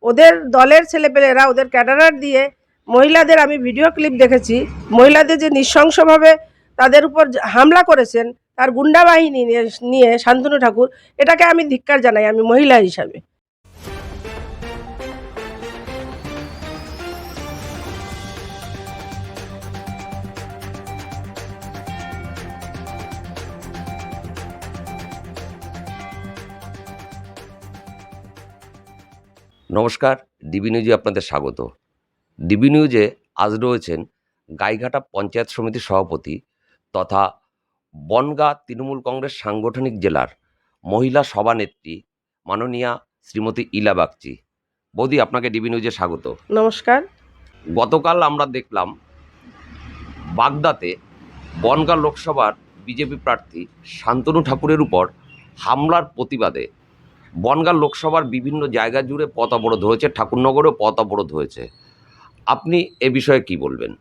ওদের দলের ছেলেপেলেরা ওদের ক্যাডারার দিয়ে মহিলাদের, আমি ভিডিও ক্লিপ দেখেছি, মহিলাদের যে নৃশংসভাবে তাদের উপর হামলা করেছেন তার গুন্ডা বাহিনী নিয়ে শান্তনু ঠাকুর, এটাকে আমি ধিক্কার জানাই আমি মহিলা হিসাবে। নমস্কার, ডিবি নিউজে আপনাদের স্বাগত। ডিবি নিউজে আজ রয়েছেন গাইঘাটা পঞ্চায়েত সমিতির সভাপতি তথা বনগাঁ তৃণমূল কংগ্রেস সাংগঠনিক জেলার মহিলা সভানেত্রী মাননীয়া শ্রীমতী ইলা বাগচি। বৌদি, আপনাকে ডিবি নিউজে স্বাগত। নমস্কার। গতকাল আমরা দেখলাম বাগদাতে বনগাঁ লোকসভার বিজেপি প্রার্থী শান্তনু ঠাকুরের উপর হামলার প্রতিবাদে বনগাঁ লোকসভার বিভিন্ন জায়গা জুড়ে পথ অবরোধ হয়েছে, ঠাকুরনগরেও পথ অবরোধ হয়েছে। আপনি এ বিষয়ে কি বলবেন?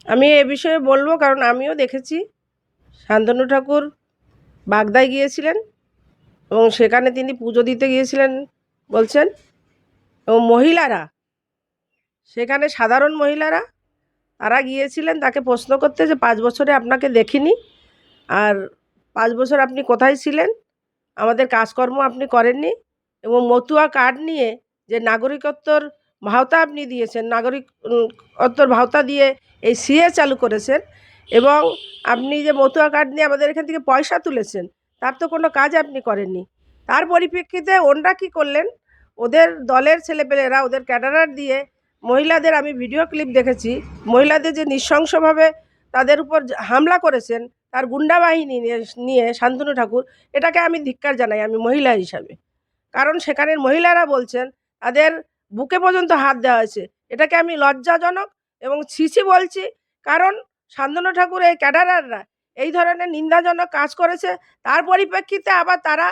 আমি এ বিষয়ে বলবো, কারণ আমিও দেখেছি শান্তনু ঠাকুর বাগদায় গিয়েছিলেন এবং সেখানে তিনি পুজো দিতে গিয়েছিলেন বলছেন, এবং মহিলারা সেখানে, সাধারণ মহিলারা তারা গিয়েছিলেন তাকে প্রশ্ন করতে যে 5 বছরে আপনাকে দেখিনি, আর 5 বছর আপনি কোথায় ছিলেন, আমাদের কাজকর্ম আপনি করেননি, এবং মতুয়া কার্ড নিয়ে যে নাগরিকত্বর ভাওতা আপনি দিয়েছেন, নাগরিকত্বর ভাওতা দিয়ে এই সিএ চালু করেছেন, এবং আপনি যে মতুয়া কার্ড নিয়ে আমাদের এখান থেকে পয়সা তুলেছেন, তার তো কোনো কাজ আপনি করেননি। তার পরিপ্রেক্ষিতে ওনরা কী করলেন, ওদের দলের ছেলেপেলেরা ওদের ক্যাডারার দিয়ে মহিলাদের, আমি ভিডিও ক্লিপ দেখেছি, মহিলাদের যে নৃশংসভাবে তাদের উপর হামলা করেছেন তার গুন্ডা বাহিনী নিয়ে শান্তনু ঠাকুর, এটাকে আমি ধিক্কার জানাই আমি মহিলা হিসাবে। কারণ সেখানের মহিলারা বলছেন তাদের বুকে পর্যন্ত হাত দেওয়া হয়েছে, এটাকে আমি লজ্জাজনক এবং ছিছি বলছি। কারণ শান্তনু ঠাকুর এই ক্যাডারাররা এই ধরনের নিন্দাজনক কাজ করেছে, তার পরিপ্রেক্ষিতে আবার তারা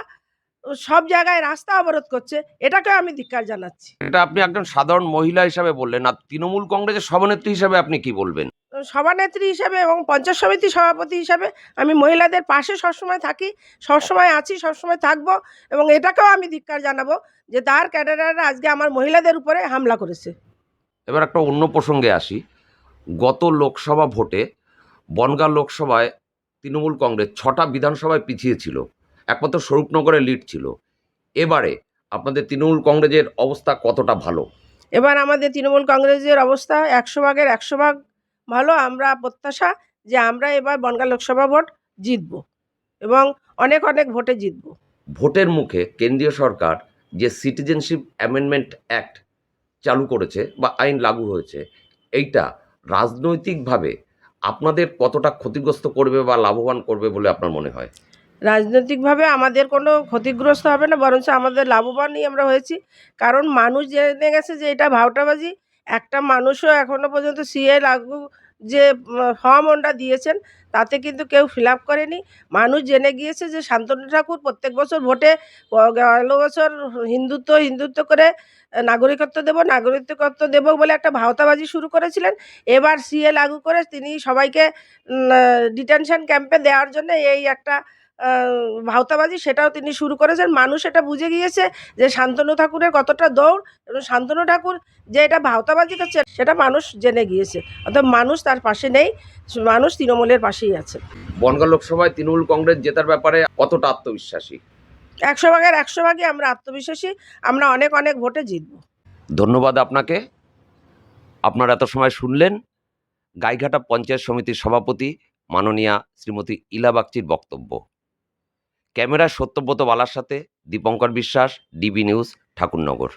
সব জায়গায় রাস্তা অবরোধ করছে, এটাকেও আমি ধিক্কার জানাচ্ছি। এটা আপনি একজন সাধারণ মহিলা হিসাবে বললেন, আর তৃণমূল কংগ্রেসের সভানেত্রী হিসাবে আপনি কি বলবেন? সভানেত্রী হিসাবে এবং পঞ্চায়েত সমিতির সভাপতি হিসাবে আমি মহিলাদের পাশে সবসময় থাকি, সবসময় আছি, সবসময় থাকবো, এবং এটাকেও আমি ধিক্কার জানাবো যে তার ক্যাডাররা আজকে আমার মহিলাদের উপরে হামলা করেছে। এবার একটা অন্য প্রসঙ্গে আসি। গত লোকসভা ভোটে বনগাঁ লোকসভায় তৃণমূল কংগ্রেস 6টা বিধানসভায় পিছিয়ে ছিল, একমাত্র স্বরূপনগরে লিড ছিল। এবারে আপনাদের তৃণমূল কংগ্রেসের অবস্থা কতটা ভালো? এবার আমাদের তৃণমূল কংগ্রেসের অবস্থা 100 ভাগের 100 ভাগ ভালো। আমরা প্রত্যাশা যে আমরা এবার বনগাঁ লোকসভা ভোট জিতব এবং অনেক অনেক ভোটে জিতব। ভোটের মুখে কেন্দ্রীয় সরকার যে সিটিজেনশিপ অ্যামেন্ডমেন্ট অ্যাক্ট চালু করেছে বা আইন লাগু হয়েছে, এইটা রাজনৈতিকভাবে আপনাদের কতটা ক্ষতিগ্রস্ত করবে বা লাভবান করবে বলে আপনার মনে হয়? রাজনৈতিকভাবে আমাদের কোনো ক্ষতিগ্রস্ত হবে না, বরঞ্চ আমাদের লাভবানই আমরা হয়েছি। কারণ মানুষ জেনে গেছে যে এটা ভাওতাবাজি। একটা মানুষও এখনও পর্যন্ত সিএ লাগু যে ফর্ম ওনরা দিয়েছেন তাতে কিন্তু কেউ ফিল আপ করেনি। মানুষ জেনে গিয়েছে যে শান্তনু ঠাকুর প্রত্যেক বছর ভোটে গেল বছর হিন্দুত্ব করে নাগরিকত্ব দেব বলে একটা ভাওতাবাজি শুরু করেছিলেন। এবার সিএ লাগু করে তিনি সবাইকে ডিটেনশন ক্যাম্পে দেওয়ার জন্য এই একটা ভাওতাবাজি, সেটাও তিনি শুরু করেছেন। মানুষ এটা বুঝে গিয়েছে যে শান্তনু ঠাকুরের কতটা দৌড়, এবং শান্তনু ঠাকুর যে এটা ভাওতাবাজি করছে সেটা মানুষ জেনে গিয়েছে। অর্থাৎ মানুষ তার পাশে নেই, মানুষ তৃণমূলের পাশেই আছে। বনগাঁ লোকসভায় তৃণমূল কংগ্রেস জেতার ব্যাপারে কতটা আত্মবিশ্বাসী? 100 ভাগের 100 ভাগই আমরা আত্মবিশ্বাসী, আমরা অনেক অনেক ভোটে জিতব। ধন্যবাদ আপনাকে। আপনারা এত সময় শুনলেন গাইঘাটা পঞ্চায়েত সমিতির সভাপতি মাননীয়া শ্রীমতী ইলা বাগচির বক্তব্য। ক্যামেরায় সত্যব্রত বালার সাথে দীপঙ্কর বিশ্বাস, ডিবি নিউজ, ঠাকুরনগর।